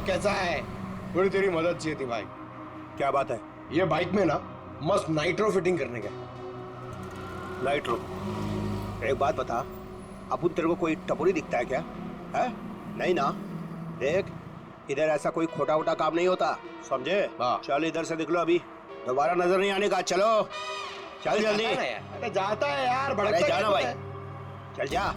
कैसा है? थोड़ी तेरी मदद चाहिए थी भाई। क्या बात है? ये बाइक में ना मस्त नाइट्रो फिटिंग करने का। नाइट्रो? एक बात बता, अपुन तेरे को कोई टपोरी दिखता है क्या? है? नहीं ना? देख, इधर ऐसा कोई खोटा वोटा काम नहीं होता, समझे? चल इधर से निकलो, अभी दोबारा नजर नहीं आने का। चलो चल जल्दी। अरे जाता है यार, भड़कता जाना भाई, चल जा।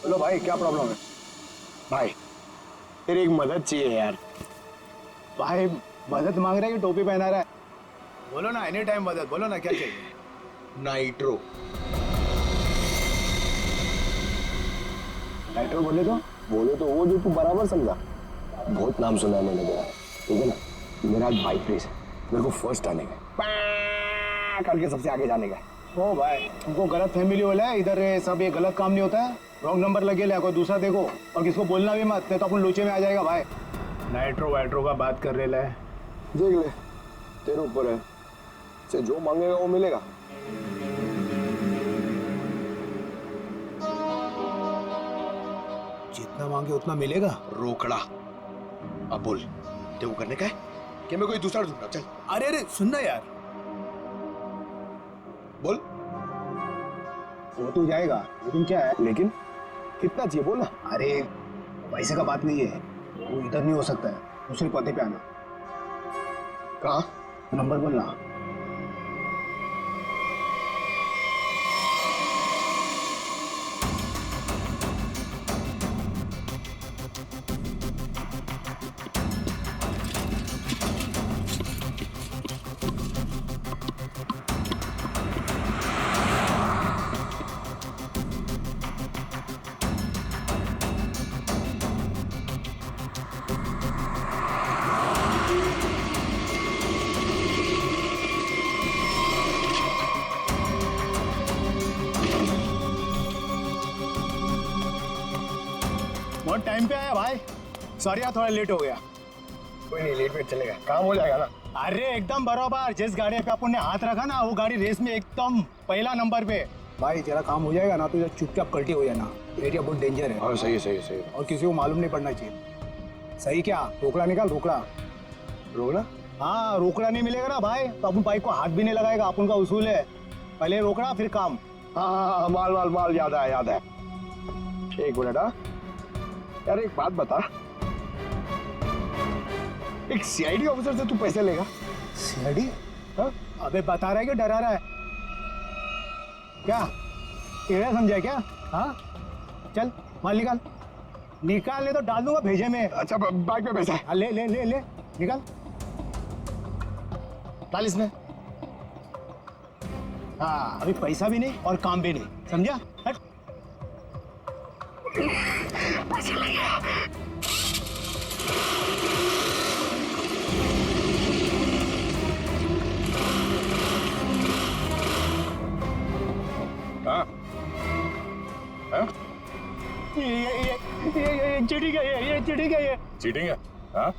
बोलो भाई, क्या प्रॉब्लम है? भाई तेरी एक मदद चाहिए यार। भाई मदद मांग रहा है कि टोपी पहना रहा है? बोलो ना, एनी टाइम मदद, बोलो ना क्या चाहिए। नाइट्रो। नाइट्रो बोले तो वो जो तू बराबर समझा। बहुत नाम सुना है मैंने तेरा, ठीक है ना। मेरा एक बाइक रेस है, मेरे को फर्स्ट आने का, करके सबसे आगे जाने का। ओ भाई, तुमको गलत फैमिली हो है इधर, सब ये गलत काम नहीं होता है। रॉन्ग नंबर लगे ले, कोई दूसरा देखो, और किसको बोलना भी मत, नहीं तो अपन लोचे में आ जाएगा भाई। नाइट्रो वाइट्रो का बात कर रहे है, देख ले, तेरे ऊपर है, से जो मांगेगा वो मिलेगा। जितना मांगे उतना मिलेगा। रोकड़ा। अब बोल, तेरे को करने का है कि मैं कोई दूसरा ढूंढूं? चल। अरे सुनना यार, बोल। वो तो जाएगा, लेकिन क्या है? लेकिन कितना चाहिए बोल ना। अरे पैसे का बात नहीं है, वो इधर नहीं हो सकता है, दूसरे पते पे आना। कहाँ? नंबर बोलना। बहुत टाइम पे आया भाई, सॉरी यार थोड़ा लेट हो गया। कोई नहीं, लेट वेट चलेगा, काम हो जाएगा ना। अरे एकदम बराबर, जिस गाड़ी पे अपन ने हाथ रखा ना, वो गाड़ी रेस में एकदम पहला नंबर पे। भाई तेरा काम हो जाएगा ना, तो इधर चुपचाप कल्टी हो जाना, एरिया बहुत डेंजर है। हाँ सही है, सही है, सही है। और किसी को मालूम नहीं पड़ना चाहिए। सही क्या? रोकड़ा निकाल, रोकड़ा। रोकड़ा? हाँ, रोकड़ा नहीं मिलेगा ना भाई तो अपन बाइक को हाथ भी नहीं लगाएगा, अपन का उसूल है, पहले रोकड़ा फिर काम। हाँ, माल माल माल, याद है याद है। एक मिनट। हाँ यार, एक बात बता, एक सीआईडी ऑफिसर से तू पैसे लेगा? सीआईडी? हाँ? अबे बता रहा है कि डरा रहा है? क्या टेढ़ा समझा क्या? हाँ चल माल निकाल, निकाल, ले तो डाल दूंगा भेजे में। अच्छा, बाइक में पैसा है? ले ले ले ले, निकाल, डाल इसमें। हाँ, अभी पैसा भी नहीं और काम भी नहीं, समझा? हट। हाँ? हाँ? ये चीटिंग है, ये चीटिंग है, ये चीटिंग है? हाँ?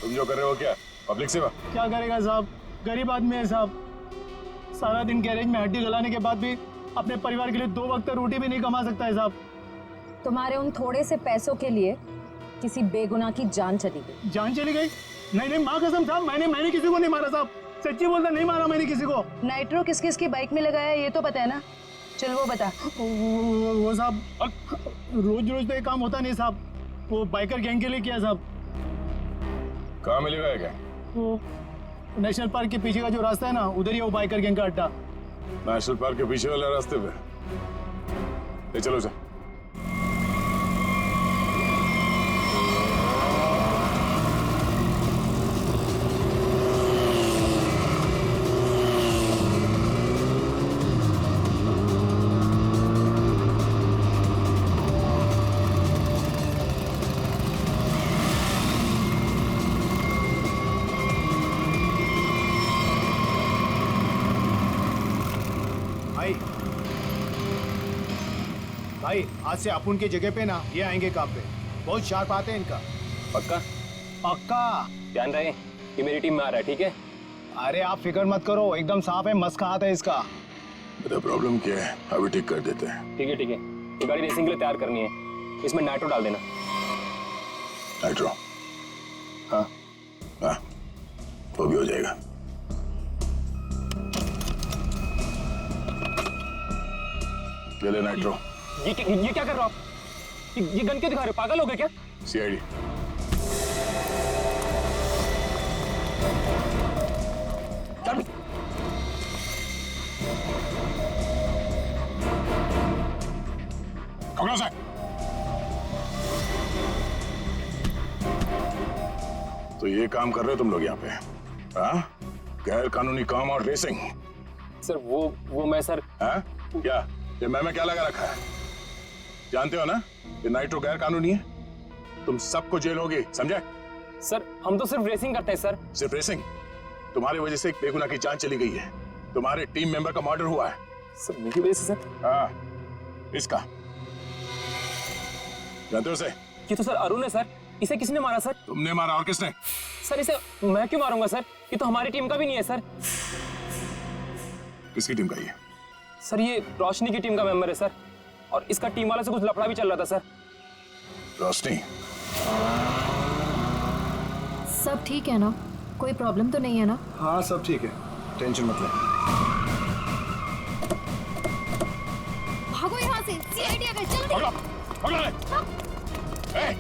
तुम जो कर रहे हो क्या पब्लिक सेवा? क्या करेगा साहब, गरीब आदमी है साहब, सारा दिन गैरेज में हड्डी गलाने के बाद भी अपने परिवार के लिए 2 वक्त रोटी भी नहीं कमा सकता है साहब। तुम्हारे उन थोड़े से पैसों के लिए किसी बेगुनाह की जान चली गई। जान चली गई? नहीं नहीं, माँ कसम साहब, मैंने किसी को नहीं मारा साहब, सच्ची बोलता, नहीं मारा मैंने किसी को। नाइट्रो किस किस की बाइक में लगाया ये तो पता है ना? चल वो बता। वो साहब, रोज रोज तो ये काम होता नहीं साहब, वो बाइकर गैंग के लिए किया साहब। कहाँ मिलेगा ये क्या? वो नेशनल पार्क के पीछे का जो रास्ता है ना, उधर ही वो बाइकर गैंग का अड्डा। नेशनल पार्क के पीछे वाले रास्ते पे? ले चलो जा। भाई आज से अपुन की जगह पे ना ये आएंगे काम पे। बहुत शार्प आते हैं इनका। पक्का? पक्का। ध्यान रहे कि मेरी टीम में आ रहा है, ठीक है? अरे आप फिक्र मत करो, एकदम साफ है, मस्त हाथ है इसका। बेटा प्रॉब्लम क्या है, अभी ठीक कर देते हैं। ठीक है ठीक है, ये गाड़ी रेसिंग के लिए तैयार करनी है, इसमें नाइट्रो डाल देना। नाइट्रो? हाँ हाँ, वो भी हो जाएगा। ले ले नाइट्रो। ये क्या कर रहे हो आप? ये गन क्यों दिखा रहे हो? पागल हो गए क्या? सीआईडी। चल। पकड़ो से। तो ये काम कर रहे हो तुम लोग यहाँ पे? हाँ? गैर कानूनी काम और रेसिंग। सर वो मैं सर। हाँ? क्या ये मैं क्या लगा रखा है? जानते हो ना ये नाइट्रो गैर कानूनी है, तुम सबको जेल होगी, समझे? सर हम तो सिर्फ रेसिंग करते हैं सर। सिर्फ रेसिंग? तुम्हारी वजह से एक बेगुनाह की जान चली गई है, तुम्हारे टीम मेंबर का मर्डर हुआ है। सर मेरी वजह से सर? हाँ, इसका जानते हो उसे? ये तो सर अरुण है सर, इसे किसने मारा सर? तुमने मारा, और किसने? सर इसे मैं क्यों मारूंगा सर? ये तो हमारी टीम का भी नहीं है सर। किसकी टीम का ये? सर ये रोशनी की टीम का मेंबर है सर, और इसका टीम वाले से कुछ लफड़ा भी चल रहा था सर। रोशनी? सब ठीक है ना? कोई प्रॉब्लम तो नहीं है ना? हाँ सब ठीक है, टेंशन मत ले। भागो यहाँ से, सीआईडी आ गए, जल्दी। पकड़ो, पकड़ो ले। ए!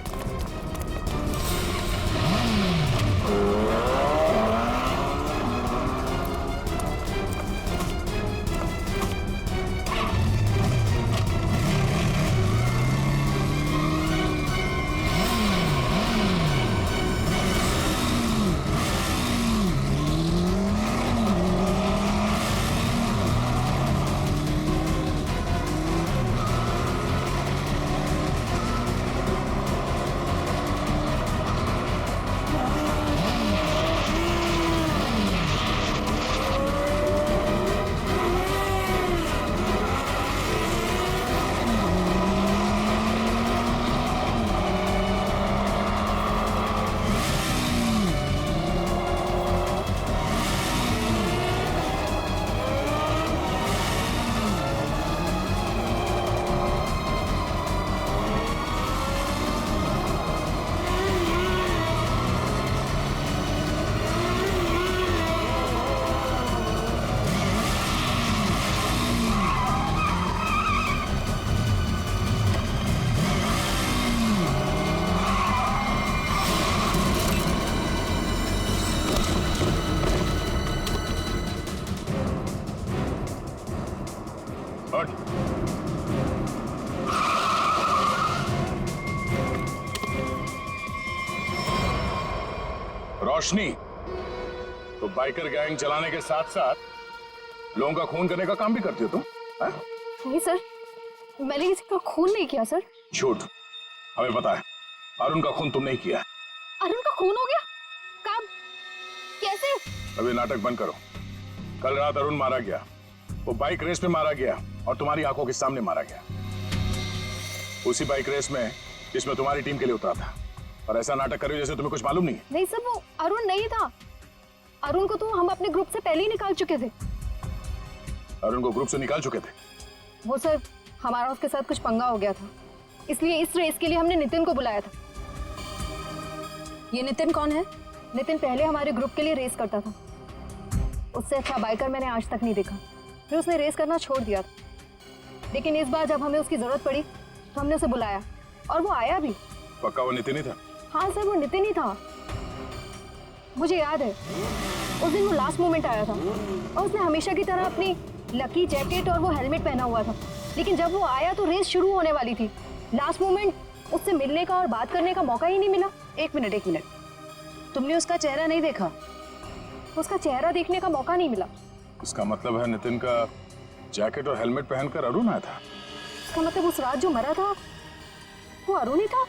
हट। रोशनी, तो बाइकर गैंग चलाने के साथ साथ लोगों का खून करने का काम भी करती हो तुम? हाँ? नहीं सर, मैंने किसी का खून नहीं किया सर। झूठ, हमें पता है अरुण का खून तुम नहीं किया। अरुण का खून हो गया? कब? कैसे? अभी नाटक बंद करो। कल रात अरुण मारा गया, वो बाइक रेस में मारा गया और तुम्हारी आंखों के सामने मारा गया, उसी बाइक रेस में जिसमें तुम्हारी टीम के लिए उतरा था। और ऐसा नाटक कर रहे हो जैसे तुम्हें कुछ मालूम नहीं है। नहीं सर, वो अरुण नहीं था। अरुण को तो हम अपने ग्रुप से पहले ही निकाल चुके थे। अरुण को ग्रुप से निकाल चुके थे? वो सर हमारा उसके साथ कुछ पंगा हो गया था, इसलिए इस रेस के लिए हमने नितिन को बुलाया था। ये नितिन कौन है? नितिन पहले हमारे ग्रुप के लिए रेस करता था, उससे अच्छा बाइकर मैंने आज तक नहीं देखा। फिर उसने रेस करना छोड़ दिया था, लेकिन इस बार जब हमें उसकी जरूरत पड़ी तो हमने उसे बुलाया और वो आया भी। पक्का वो नितिन ही था? हाँ सर, वो नितिन ही था। मुझे याद है उस दिन वो लास्ट मोमेंट आया था और उसने हमेशा की तरह अपनी लकी जैकेट और वो हेलमेट पहना हुआ था, लेकिन जब वो आया तो रेस शुरू होने वाली थी। लास्ट मोमेंट उससे मिलने का और बात करने का मौका ही नहीं मिला। एक मिनट, तुमने उसका चेहरा नहीं देखा? उसका चेहरा देखने का मौका नहीं मिला। इसका मतलब है नितिन का जैकेट और हेलमेट पहनकर अरुण आया था? इसका मतलब उस रात जो मरा था वो अरुण ही था।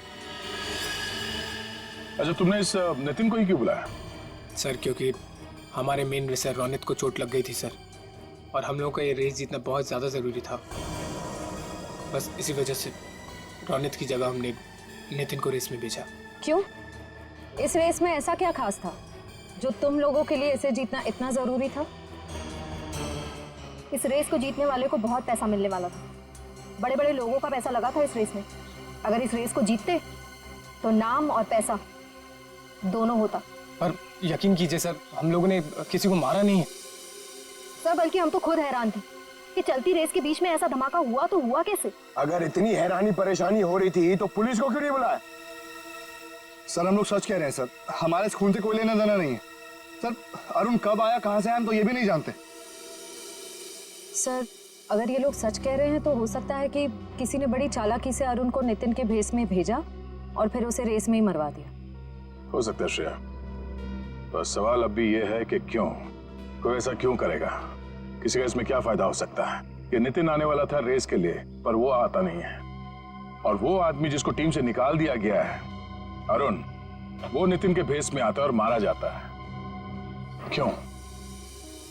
अच्छा, तुमने इस नितिन को ही क्यों बुलाया? सर क्योंकि हमारे मेन रेसर रोनित को चोट लग गई थी सर, और हम लोगों का ये रेस जीतना बहुत ज़्यादा ज़रूरी था। बस इसी वजह से रोनित की जगह हमने नितिन को रेस में भेजा। क्यों? इस रेस में ऐसा क्या खास था जो तुम लोगों के लिए इसे जीतना इतना जरूरी था? इस रेस को जीतने वाले को बहुत पैसा मिलने वाला था। बड़े बड़े लोगों का पैसा लगा था इस रेस में। अगर इस रेस को जीतते तो नाम और पैसा दोनों होता। पर यकीन कीजिए सर, हम लोगों ने किसी को मारा नहीं है सर, बल्कि हम तो खुद हैरान थे कि चलती रेस के बीच में ऐसा धमाका हुआ तो हुआ कैसे। अगर इतनी हैरानी परेशानी हो रही थी तो पुलिस को क्यों नहीं बुलाया? सर हम लोग सच कह रहे हैं सर, हमारे इस खून से कोई लेना देना नहीं है सर। अरुण कब आया, कहां से आया, हम तो ये भी नहीं जानते। सर अगर ये लोग सच कह रहे हैं तो हो सकता है कि किसी ने बड़ी चालाकी से अरुण को नितिन के भेस में भेजा और फिर उसे रेस में ही मरवा दिया। हो सकता है श्रेया, तो सवाल अब भी ये है कि क्यों, कोई ऐसा क्यों करेगा? किसी का इसमें क्या फायदा हो सकता है? कि नितिन आने वाला था रेस के लिए पर वो आता नहीं है, और वो आदमी जिसको टीम से निकाल दिया गया है अरुण, वो नितिन के भेस में आता है और मारा जाता है। क्यों?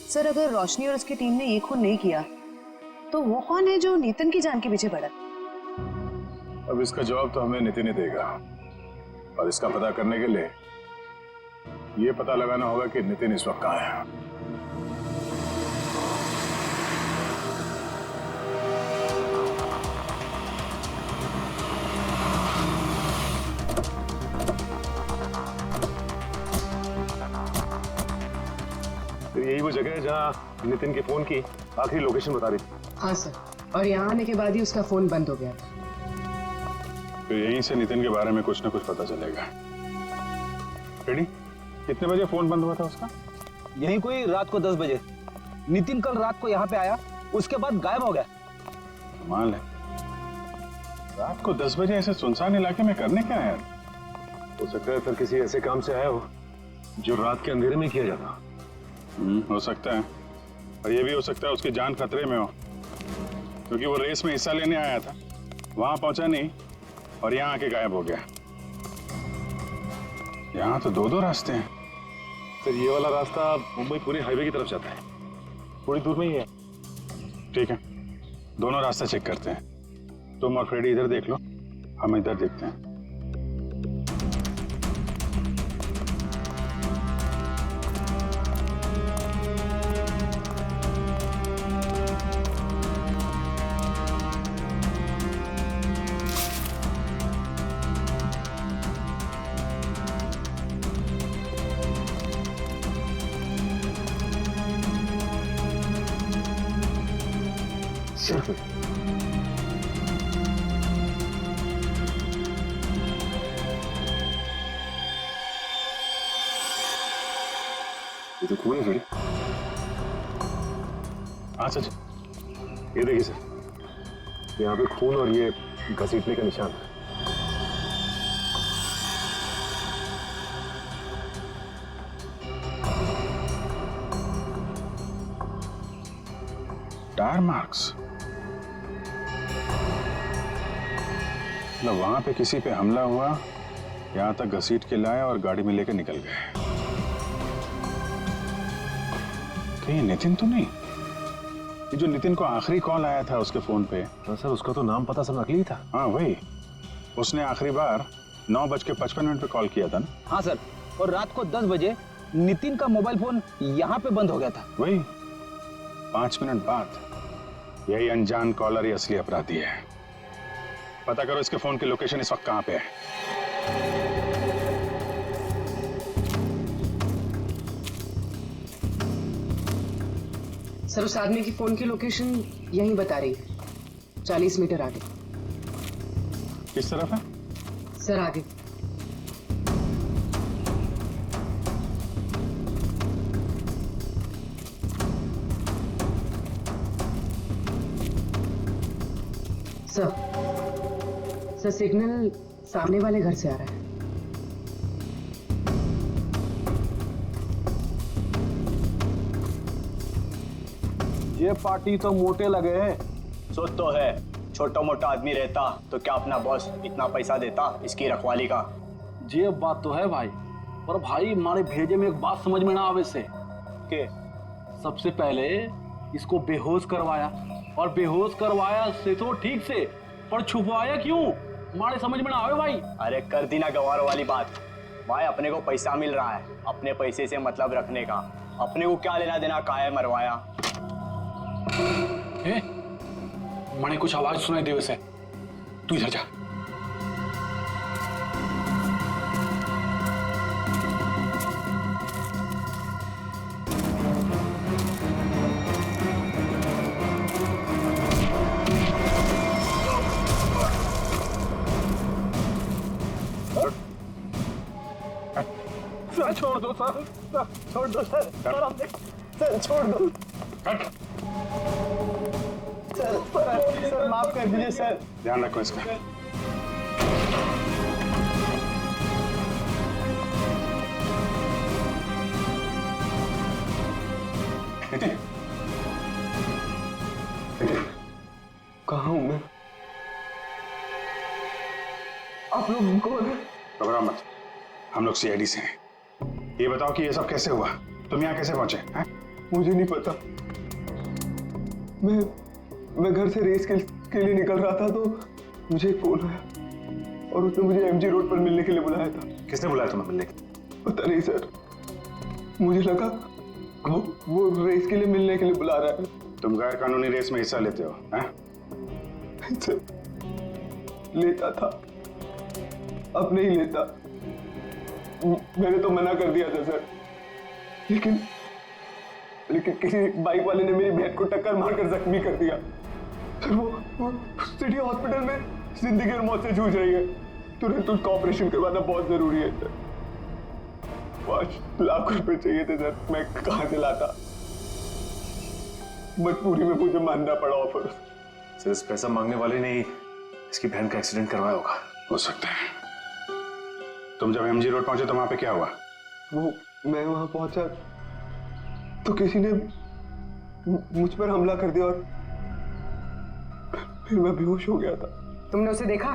सर अगर रोशनी और उसकी टीम ने ये खून नहीं किया तो वो कौन है जो नितिन की जान के पीछे पड़ा? अब इसका जवाब तो हमें नितिन ही देगा, और इसका पता करने के लिए ये पता लगाना होगा कि नितिन इस वक्त कहाँ है। यही वो जगह है जहाँ नितिन के फोन की आखिरी लोकेशन बता रही थी। हाँ सर, और यहाँ आने के बाद ही उसका फोन बंद हो गया था। तो यहीं से नितिन के बारे में कुछ ना कुछ पता चलेगा। रेडी? कितने बजे फोन बंद हुआ था उसका? यही कोई रात को 10 बजे। नितिन कल रात को यहाँ पे आया, उसके बाद गायब हो गया। कमाल है, रात को 10 बजे ऐसे सुनसान इलाके में करने क्या है? हो सकता है फिर किसी ऐसे काम से आया हो जो रात के अंधेरे में किया जाता। हो सकता है, और ये भी हो सकता है उसकी जान खतरे में हो, क्योंकि वो रेस में हिस्सा लेने आया था, वहां पहुंचा नहीं और यहाँ आके गायब हो गया। यहाँ तो 2 रास्ते हैं। फिर ये वाला रास्ता मुंबई पुणे हाईवे की तरफ जाता है, थोड़ी दूर में ही है। ठीक है, दोनों रास्ता चेक करते हैं। तुम और फ्रेडी इधर देख लो, हम इधर देखते हैं। ये तो खून है फिर। हाँ सच, ये देखिए सर, यहाँ पे खून और ये घसीटने का निशान है। टायर मार्क्स, मतलब वहां पे किसी पे हमला हुआ, यहाँ तक घसीट के लाए और गाड़ी में लेकर निकल गए। ये नितिन तो नहीं? ये जो नितिन को आखिरी कॉल आया था उसके फोन पे। तो सर उसका तो नाम पता सब नकली था। हाँ वही, उसने आखिरी बार 9:55 पे कॉल किया था ना? हाँ सर, और रात को 10 बजे नितिन का मोबाइल फोन यहाँ पे बंद हो गया था। वही 5 मिनट बाद। यही अनजान कॉलर ही असली अपराधी है। पता करो इसके फोन की लोकेशन इस वक्त कहाँ पे है। सर उस आदमी की फोन की लोकेशन यहीं बता रही है, 40 मीटर आगे। किस तरफ है? सर आगे। सर सिग्नल सामने वाले घर से आ रहा है। ये पार्टी तो मोटे लगे हैं। सोच तो है, छोटा मोटा आदमी रहता तो क्या अपना बॉस इतना पैसा देता इसकी रखवाली का। ये बात तो है भाई, पर भाई हमारे भेजे में एक बात समझ में ना आवे से के सबसे पहले इसको बेहोश करवाया, और बेहोश करवाया से तो ठीक से पर छुपवाया क्यों? हमारे समझ में ना आवे भाई। अरे कर दी ना गवार वाली बात भाई, अपने को पैसा मिल रहा है, अपने पैसे से मतलब रखने का, अपने को क्या लेना देना काहे मरवाया। मैंने कुछ आवाज सुनाई दी वैसे, तू इधर जा। सर छोड़ दो सर, छोड़ दो सर, सर हमने सर छोड़ दो सर माफ कर दीजिए सर। ध्यान रखो इसका। नितिन, कहाँ हूँ मैं? आप लोग कौन है? घबराओ मत, हम लोग सीआईडी से हैं। ये बताओ कि ये सब कैसे हुआ, तुम यहाँ कैसे पहुंचे हैं? मुझे नहीं पता। मैं घर से रेस के लिए निकल रहा था तो मुझे एक फोन आया और उसने मुझे एमजी रोड पर मिलने के लिए बुलाया था। किसने बुलाया तुम्हें मिलने के लिए? पता नहीं सर, मुझे लगा वो रेस के लिए मिलने के लिए बुला रहा है। तुम गैर कानूनी रेस में हिस्सा लेते हो? हैं? सर, लेता था, अब नहीं लेता। मैंने तो मना कर दिया था सर, लेकिन किसी बाइक वाले ने मेरी बहन को टक्कर मारकर जख्मी कर दिया। सर वो सिटी हॉस्पिटल में जिंदगी और मौत से जूझ रही है। तुरंत उसका ऑपरेशन करवाना बहुत जरूरी है सर। 5 लाख रुपए चाहिए थे सर, मैं कहाँ से लाता? मजबूरी में मुझे मानना पड़ा ऑफर। सर इस पैसा मांगने वाले ने ही इसकी बहन का एक्सीडेंट करवाया होगा। हो सकता है। तुम जब एमजी रोड पहुंचे तो वहां पे क्या हुआ? मैं वहां पहुंचा तो किसी ने मुझ पर हमला कर दिया और फिर मैं बेहोश हो गया था। तुमने उसे देखा?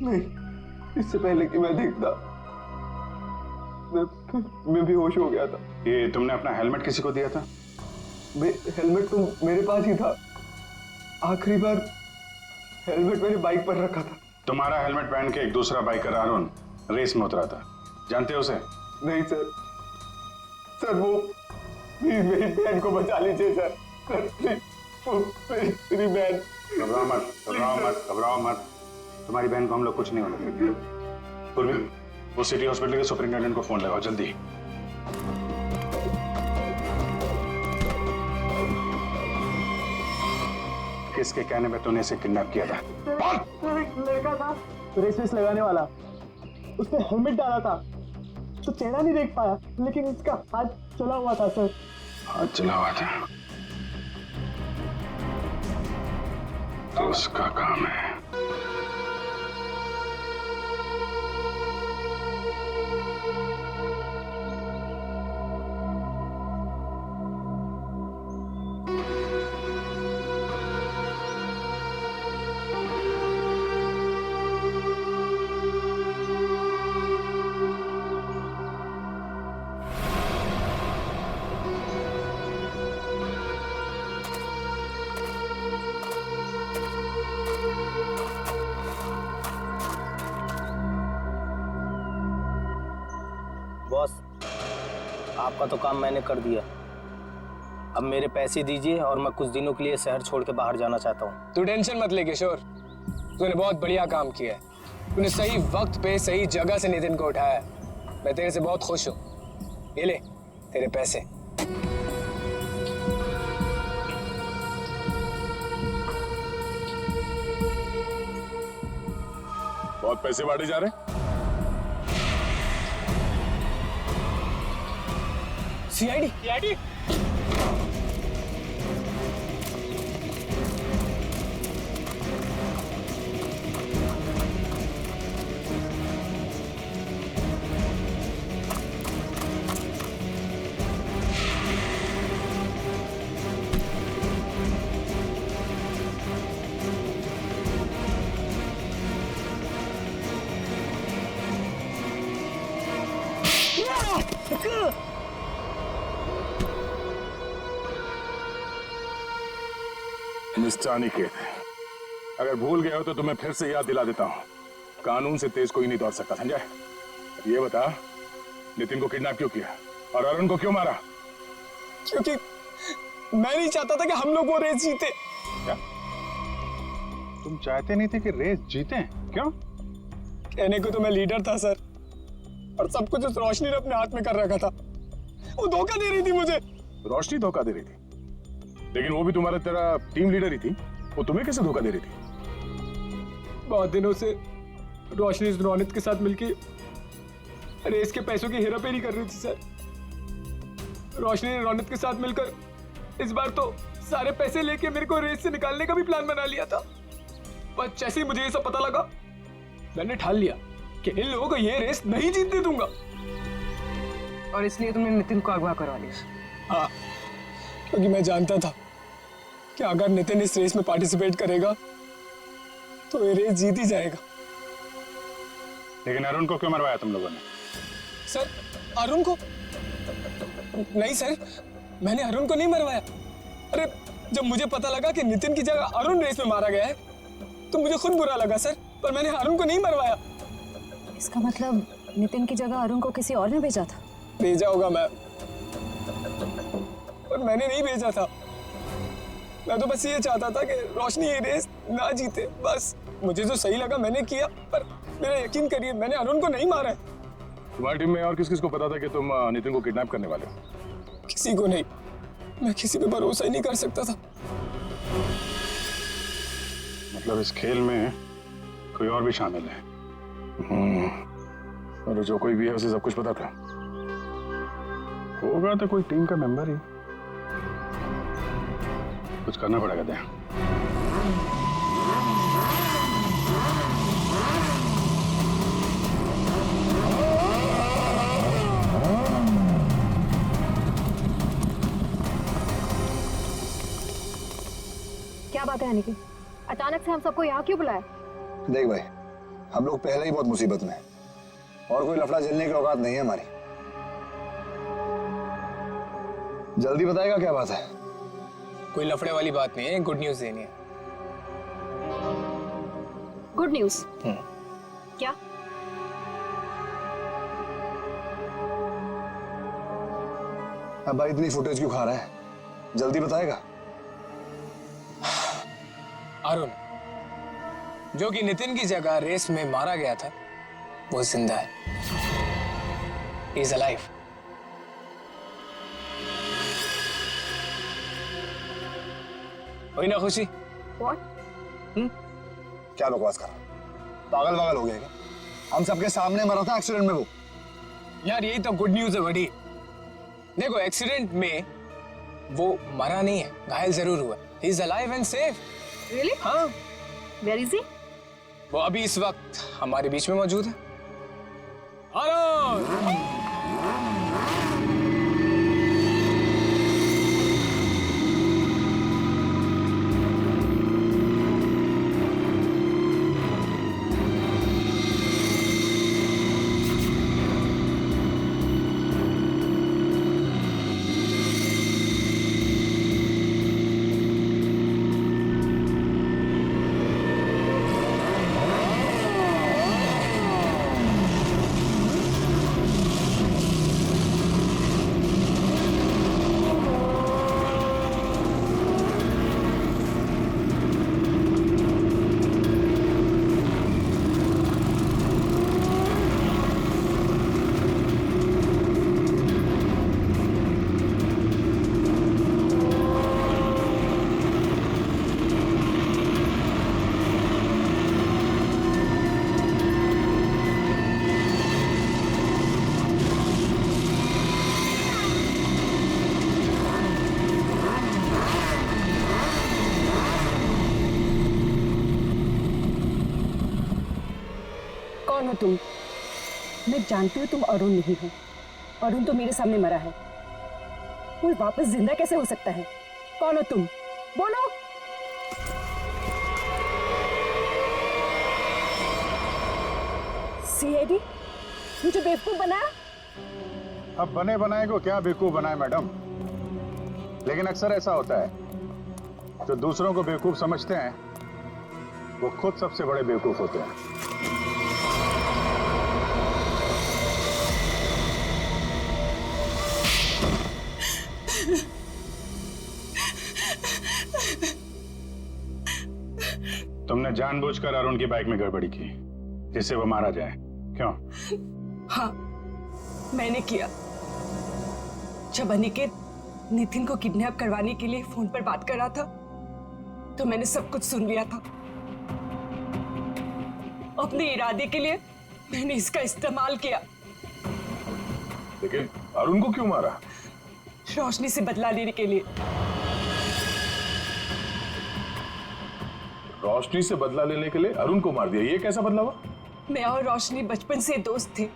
नहीं, इससे पहले कि मैं देखता मैं बेहोश हो गया था। ये तुमने अपना हेलमेट किसी को दिया था? हेलमेट तो मेरे पास ही था। आखिरी बार हेलमेट मैंने बाइक पर रखा था। तुम्हारा हेलमेट पहन के एक दूसरा बाइकर अरुण रेस में उतरा था, जानते हो उसे? नहीं सर, सर वो मेरी बहन को बचा लीजिए सर, मेरी बहन। घबराओ मत, घबराओ मत, घबराओ मत, तुम्हारी बहन को हम लोग कुछ नहीं होने देंगे। पूर्वी, वो सिटी हॉस्पिटल के सुपरिंटेंडेंट को फोन लगाओ जल्दी। किसके कहने पे तूने इसे किडनैप किया था? लड़का था रेस लगाने वाला, उसने हेलमेट डाला था तो चेहरा नहीं देख पाया, लेकिन इसका हाथ चला हुआ था सर। हाथ चला हुआ था तो उसका काम है। बॉस, आपका तो काम मैंने कर दिया, अब मेरे पैसे दीजिए और मैं कुछ दिनों के लिए शहर छोड़ के बाहर जाना चाहता हूँ। तू टेंशन मत ले किशोर, तूने बहुत बढ़िया काम किया है। तूने सही वक्त पे सही जगह से नितिन को उठाया है। मैं तेरे से बहुत खुश हूँ। ये ले तेरे पैसे। बहुत पैसे बांटे जा रहे हैं। सीआईडी मिस्टर अनिकेत, अगर भूल गए हो तो तुम्हें फिर से याद दिला देता हूँ, कानून से तेज कोई नहीं दौड़ सकता, समझा? अब ये बता, नितिन को किडनैप क्यों किया और अरुण को क्यों मारा? क्योंकि मैं नहीं चाहता था कि हम लोग वो रेस जीते। क्या तुम चाहते नहीं थे कि रेस जीते? क्यों? कहने को तो मैं लीडर था सर, और सब कुछ उस रोशनी ने अपने हाथ में कर रखा था। वो धोखा दे रही थी मुझे। रोशनी धोखा दे रही थी? लेकिन वो भी तुम्हारा तेरा टीम लीडर ही थी, वो तुम्हें कैसे धोखा दे रही थी? बहुत दिनों से रोशनी रोनित के साथ मिलके रेस के पैसों की हेराफेरी कर रही थी सर। रोशनी ने रोनित के साथ मिलकर इस बार तो सारे पैसे लेके मेरे को रेस से निकालने का भी प्लान बना लिया था। पर जैसे ही मुझे ये सब पता लगा, मैंने ठान लिया कि इन लोगों को ये रेस नहीं जीतने दूंगा। और इसलिए तुमने नितिन को अगवा करवा लिया? हाँ, क्योंकि मैं जानता था कि अगर नितिन इस रेस में पार्टिसिपेट करेगा तो ये रेस जीत ही जाएगा। लेकिन अरुण को क्यों मरवाया तुम लोगों ने? सर, अरुण को? नहीं सर, मैंने अरुण को नहीं मरवाया। अरे, जब मुझे पता लगा कि नितिन की जगह अरुण रेस में मारा गया है तो मुझे खुद बुरा लगा सर, पर मैंने अरुण को नहीं मरवाया। इसका मतलब नितिन की जगह अरुण को किसी और ने भेजा था? भेजा होगा मैं, पर मैंने नहीं भेजा था। मैं तो बस ये चाहता था कि रोशनी ये रेस ना जीते, बस। मुझे जो सही लगा मैंने किया, पर मेरा यकीन करिए मैंने अरुण को नहीं मारा है। तुम्हारी टीम में और किस किस को पता था कि तुम नितिन को किडनैप करने वाले हो? किसी को नहीं। मैं किसी पे भरोसा ही नहीं कर सकता था। मतलब इस खेल में कोई और भी शामिल है? और जो कोई भी है उसे सब कुछ पता था? होगा तो कोई टीम का मेंबर ही। कुछ करना पड़ेगा दे। क्या बात है यानी कि अचानक से हम सबको यहाँ क्यों बुलाया? देख भाई, हम लोग पहले ही बहुत मुसीबत में हैं और कोई लफड़ा झेलने की औकात नहीं है हमारी। जल्दी बताएगा क्या बात है? कोई लफड़े वाली बात नहीं है, गुड न्यूज देनी है। Good news? क्या? अब भाई इतनी फुटेज क्यों खा रहा है? जल्दी बताएगा। अरुण, जो कि नितिन की जगह रेस में मारा गया था, वो जिंदा है। He is alive. हुई ना खुशी? What? क्या बकवास कर रहा है? पागल वागल हो गया क्या? हम सबके सामने मरा था एक्सीडेंट में वो। यार यही तो गुड न्यूज है बड़ी। देखो, एक्सीडेंट में वो मरा नहीं है, घायल जरूर हुआ। He is alive and safe. Really? हाँ, Where is he? वो अभी इस वक्त हमारे बीच में मौजूद है। अरुण! कौन हो तुम? मैं जानती हूँ तुम अरुण नहीं हो। अरुण तो मेरे सामने मरा है, वो वापस जिंदा कैसे हो सकता है? कौन हो तुम? बोलो। सीआईडी मुझे बेवकूफ बनाया? अब बने बनाए को क्या बेवकूफ बनाए मैडम? लेकिन अक्सर ऐसा होता है, जो दूसरों को बेवकूफ समझते हैं वो खुद सबसे बड़े बेवकूफ होते हैं। तुमने जानबूझकर अरुण की बाइक में गड़बड़ी की जिससे वो मारा जाए, क्यों? हाँ, मैंने किया। जब अनिकेत नितिन को किडनैप करवाने के लिए फोन पर बात कर रहा था तो मैंने सब कुछ सुन लिया था। अपने इरादे के लिए मैंने इसका इस्तेमाल किया। लेकिन अरुण को क्यों मारा? रोशनी से बदला लेने के लिए। रोशनी से बदला लेने के लिए अरुण को मार दिया, ये कैसा बदला हुआ? मैं और रोशनी बचपन से दोस्त थे,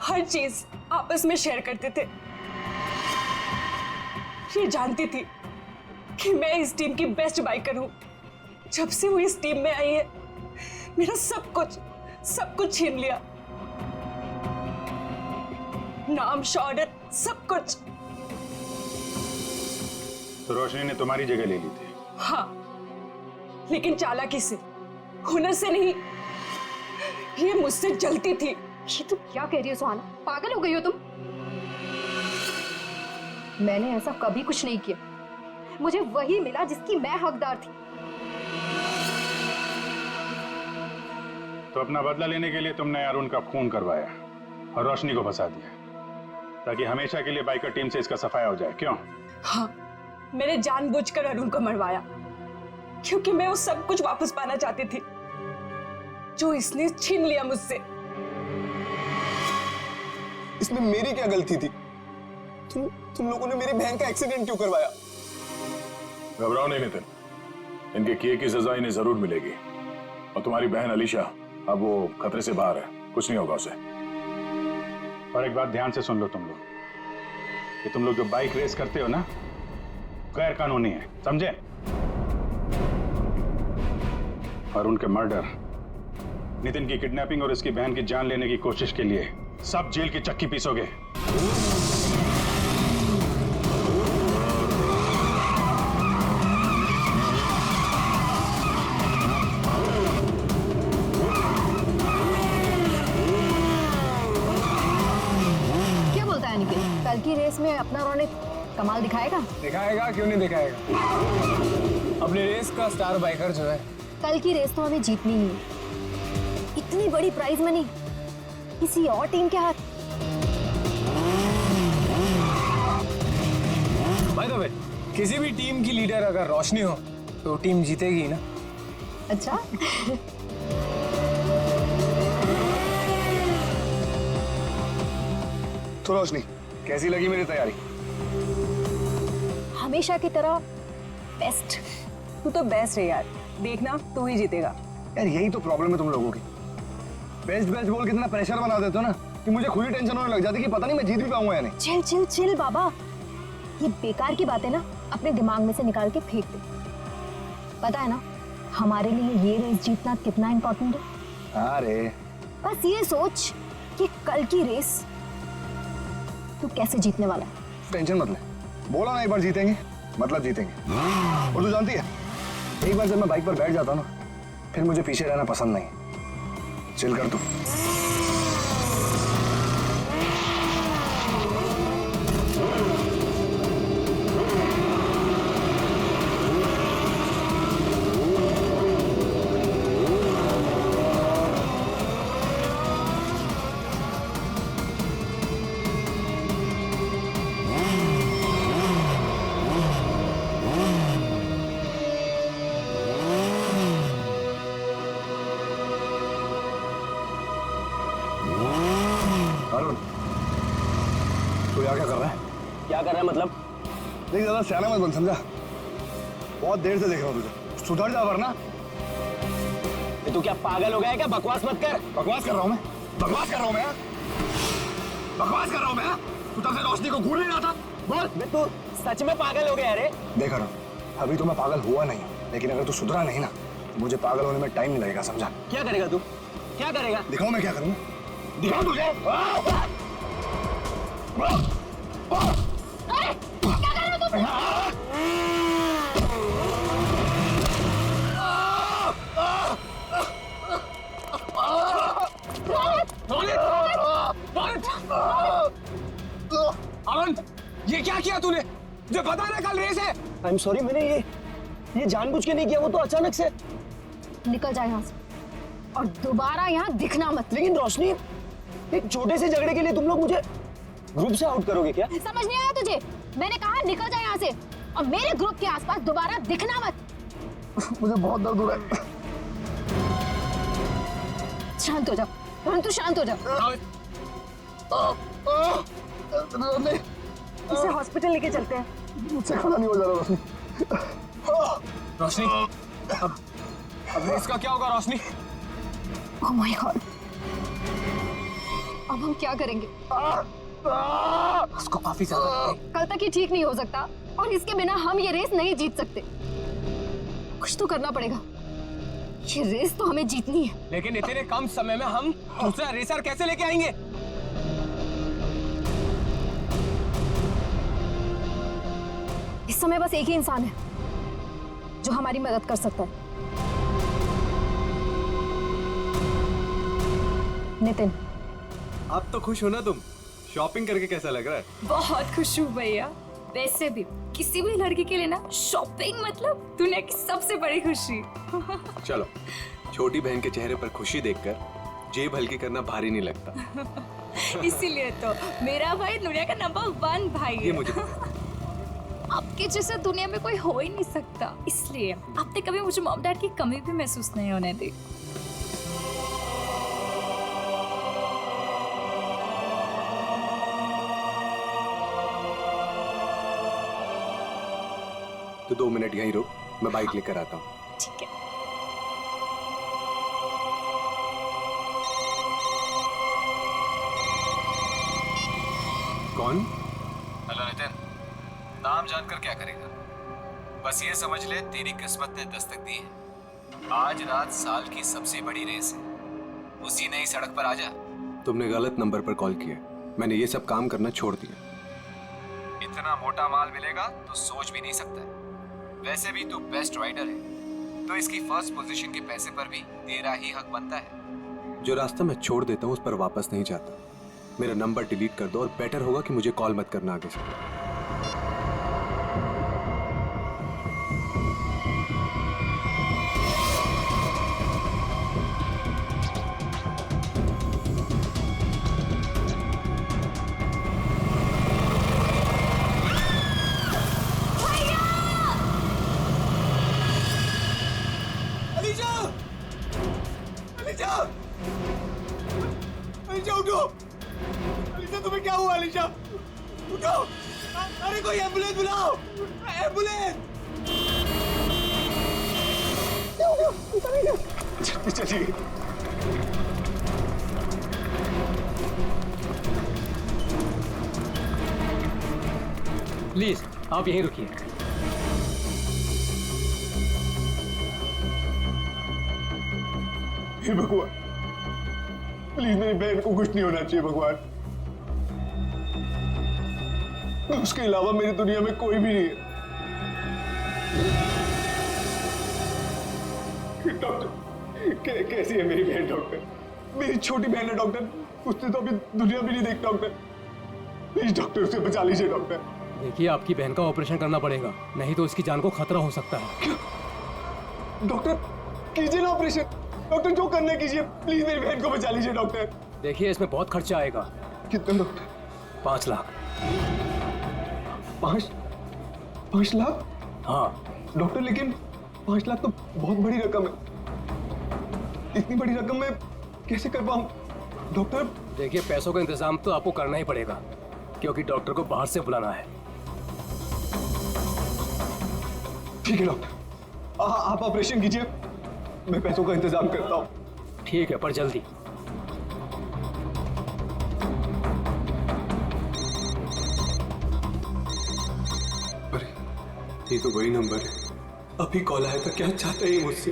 हर चीज आपस में शेयर करते थे। ये जानती थी कि मैं इस टीम की बेस्ट बाइकर हूं। जब से वो इस टीम में आई है मेरा सब कुछ छीन लिया, नाम, शौहरत, सब कुछ। तो रोशनी ने तुम्हारी जगह ले ली थी? हाँ, लेकिन चालाकी से, हुनर से नहीं। ये मुझसे जलती थी। ये तुम क्या कह रही हो सुहाना? पागल हो गई हो तुम? मैंने ऐसा कभी कुछ नहीं किया। मुझे वही मिला जिसकी मैं हकदार थी। तो अपना बदला लेने के लिए तुमने अरुण का खून करवाया और रोशनी को फंसा दिया ताकि हमेशा के लिए बाइकर टीम से इसका सफाया हो जाए, क्यों? हाँ, मैंने जानबूझकर अरुण को मरवाया क्योंकि मैं वो सब कुछ वापस पाना चाहती थी जो इसने छीन लिया मुझसे। इसमें मेरी क्या गलती थी? तुम लोगों ने मेरी बहन का एक्सीडेंट क्यों करवाया? घबराओ नहीं नितिन, इनके किए की सजा इन्हें जरूर मिलेगी। और तुम्हारी बहन अलीशा अब वो खतरे से बाहर है, कुछ नहीं होगा उसे। और एक बात ध्यान से सुन लो तुम लोग, कि तुम लोग जो बाइक रेस करते हो ना, गैर कानूनी है, समझे? और उनके मर्डर, नितिन की किडनैपिंग और इसकी बहन की जान लेने की कोशिश के लिए सब जेल की चक्की पीसोगे। क्या बोलता है निखिल? कल की रेस में अपना रौनक कमाल दिखाएगा? दिखाएगा, क्यों नहीं दिखाएगा? अपने रेस का स्टार बाइकर जो है। कल की रेस तो हमें जीतनी ही है। इतनी बड़ी प्राइज मनी किसी और टीम के हाथ। बाय द वे, किसी भी टीम की लीडर अगर रोशनी हो तो टीम जीतेगी ना। अच्छा। तो रोशनी, कैसी लगी मेरी तैयारी? हमेशा की तरह बेस्ट। तू तो बेस्ट है यार, देखना तू ही जीतेगा। यार यही तो प्रॉब्लम है तुम लोगों की। बेस्ट बेस्ट बोल कितना प्रेशर बना देते हो ना कि मुझे खुद ही टेंशन होने लग जाती है कि पता नहीं मैं जीत भी पाऊंगा या नहीं। चिल चिल चिल बाबा, ये बेकार की बातें ना अपने दिमाग में से निकाल के फेंक दे। पता है ना हमारे लिए ये रेस जीतना कितना इम्पोर्टेंट है? अरे बस ये सोच कि कल की रेस तू कैसे जीतने वाला है। टेंशन मत ले, बोला ना एक बार जीतेंगे मतलब जीतेंगे। और तू जानती है, एक बार जब मैं बाइक पर बैठ जाता हूँ ना, फिर मुझे पीछे रहना पसंद नहीं। चिल कर तू। अरुण, तू यहाँ क्या कर रहा है? क्या कर रहा है मतलब? देख ज्यादा सियाना मत बन, समझा? बहुत देर से देख रहा हूँ तुझे, सुधर जा वरना। तू क्या पागल हो गया है क्या? बकवास मत कर। बकवास कर रहा हूँ मैं? बकवास कर रहा हूँ मैं? बकवास कर रहा हूँ मैं? तू तब से रोशनी को घूर नहीं रहा था? बोल। तू सच में पागल हो गया रे? देख अरुण, अभी तो मैं पागल हुआ नहीं, लेकिन अगर तू सुधरा नहीं ना तो मुझे पागल होने में टाइम नहीं लगेगा, समझा? क्या करेगा तू? क्या करेगा? दिखाओ मैं क्या करूँगा, दिखाओ तुझे। क्या कर रहे हो तुम? अनंत, ये क्या किया तूने? मुझे पता ना कल रेस है। आई एम सॉरी, मैंने ये जानबूझ के नहीं किया, वो तो अचानक से। निकल जा यहाँ से और दोबारा यहाँ दिखना मत। लेकिन रोशनी, एक छोटे से झगड़े के लिए तुम लोग मुझे ग्रुप से आउट करोगे क्या? समझ नहीं आया तुझे? मैंने कहा निकल जा यहाँ से और मेरे ग्रुप के आसपास दोबारा दिखना मत। मुझे बहुत दर्द हो रहा है। शांत हो जा, तू शांत हो जा। इसे हॉस्पिटल लेके चलते हैं। मुझसे खड़ा नहीं हो जा रहा रोशनी। रोशनी, अब रेस का क्या होगा रोशनी? ओह माय गॉड, अब हम क्या करेंगे? उसको काफी ज्यादा कल तक ये ठीक नहीं हो सकता और इसके बिना हम ये रेस नहीं जीत सकते। कुछ तो करना पड़ेगा, ये रेस तो हमें जीतनी है। लेकिन इतने कम समय में हम दूसरा रेसर कैसे लेके आएंगे? इस समय बस एक ही इंसान है जो हमारी मदद कर सकता है। नितिन। आप तो खुश हो ना तुम? शॉपिंग करके कैसा लग रहा है? बहुत खुश हूँ भैया। वैसे भी किसी भी लड़की के लिए ना शॉपिंग मतलब दुनिया की सबसे बड़ी खुशी। चलो, छोटी बहन के चेहरे पर खुशी देखकर जेब हल्की करना भारी नहीं लगता। इसीलिए तो मेरा भाई दुनिया का नंबर 1 भाई है। ये मुझे आपके जैसा दुनिया में कोई हो ही नहीं सकता, इसलिए आपने कभी मुझे मॉम डैड की कमी भी महसूस नहीं होने दी। तो 2 मिनट यहीं रुक, मैं बाइक लेकर आता हूँ। ठीक है। कौन? हेलो नितिन, नाम जानकर क्या करेगा? बस ये समझ ले तेरी किस्मत ने दस्तक दी है। आज रात साल की सबसे बड़ी रेस है, उसी नई सड़क पर आ जा। तुमने गलत नंबर पर कॉल किया, मैंने ये सब काम करना छोड़ दिया। इतना मोटा माल मिलेगा तो सोच भी नहीं सकता है। वैसे भी तू बेस्ट राइडर है, तो इसकी फर्स्ट पोजीशन के पैसे पर भी तेरा ही हक बनता है। जो रास्ता मैं छोड़ देता हूँ उस पर वापस नहीं जाता। मेरा नंबर डिलीट कर दो और बेटर होगा कि मुझे कॉल मत करना आगे से। अलीशा उठो! अलीशा तुम्हें क्या हुआ? अलीशा उठो! अरे कोई एम्बुलेंस बुलाओ! एम्बुलेंस! चलिए। प्लीज आप यहीं रुकिए। हे भगवान, प्लीज मेरी बहन को कुछ नहीं होना चाहिए भगवान। उसके अलावा मेरी दुनिया में कोई भी नहीं है। डॉक्टर, कैसी है मेरी बहन? डॉक्टर, मेरी छोटी बहन है डॉक्टर, उसने तो अभी दुनिया भी नहीं देखी डॉक्टर। प्लीज डॉक्टर, उसे बचा लीजिए डॉक्टर। देखिए, आपकी बहन का ऑपरेशन करना पड़ेगा, नहीं तो इसकी जान को खतरा हो सकता है। डॉक्टर कीजिए ना ऑपरेशन। डॉक्टर जो करना कीजिए, प्लीज मेरी बहन को बचा लीजिए डॉक्टर। देखिए, इसमें बहुत खर्चा आएगा। कितना डॉक्टर? 5 लाख। 5 लाख? हाँ डॉक्टर, लेकिन 5 लाख तो बहुत बड़ी रकम है। इतनी बड़ी रकम मैं कैसे कर पाऊं डॉक्टर? देखिए, पैसों का इंतजाम तो आपको करना ही पड़ेगा, क्योंकि डॉक्टर को बाहर से बुलाना है। ठीक है डॉक्टर, आप ऑपरेशन कीजिए, मैं पैसों का इंतजाम करता हूँ। ठीक है, पर जल्दी। अरे ये तो वही नंबर है, अभी कॉल आया था। क्या चाहता है मुझसे?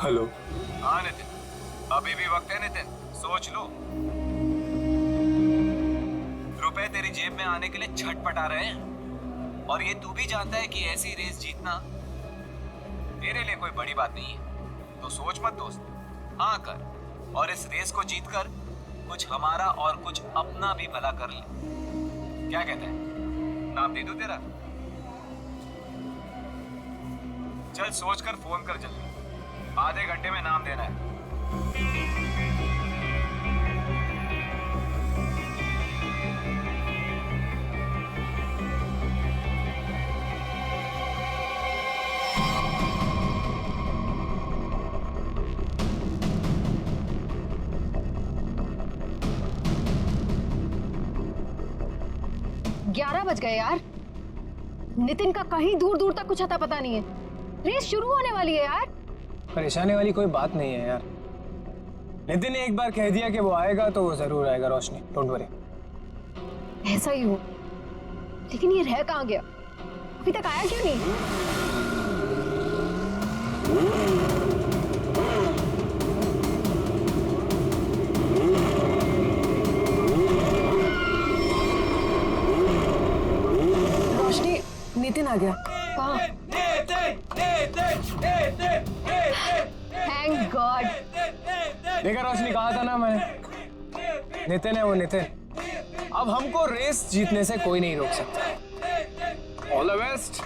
हेलो। हाँ नितिन, अभी भी वक्त है नितिन, सोच लो। रुपए तेरी जेब में आने के लिए छटपटा रहे हैं, और ये तू भी जानता है कि ऐसी रेस जीतना तेरे लिए कोई बड़ी बात नहीं है। तो सोच मत दोस्त, हाँ कर और इस रेस को जीतकर कुछ हमारा और कुछ अपना भी भला कर ले। क्या कहते हैं, नाम दे दूं तेरा? चल सोचकर फोन कर जल्दी, आधे घंटे में नाम देना है। बज गए यार। नितिन का कहीं दूर दूर तक कुछ अता पता नहीं है। रेस शुरू होने वाली है यार। परेशानी वाली कोई बात नहीं है यार। नितिन ने एक बार कह दिया कि वो आएगा तो वो जरूर आएगा रोशनी, डोंट वरी। ऐसा ही हो, लेकिन ये रह कहाँ गया? अभी तक आया क्यों नहीं? रोशनी, नितिन आ गया। कहाँ? Thank God. देखा रोशनी, कहा था ना मैंने, नितिन है वो, नितिन। अब हमको रेस जीतने से कोई नहीं रोक सकता। All the best.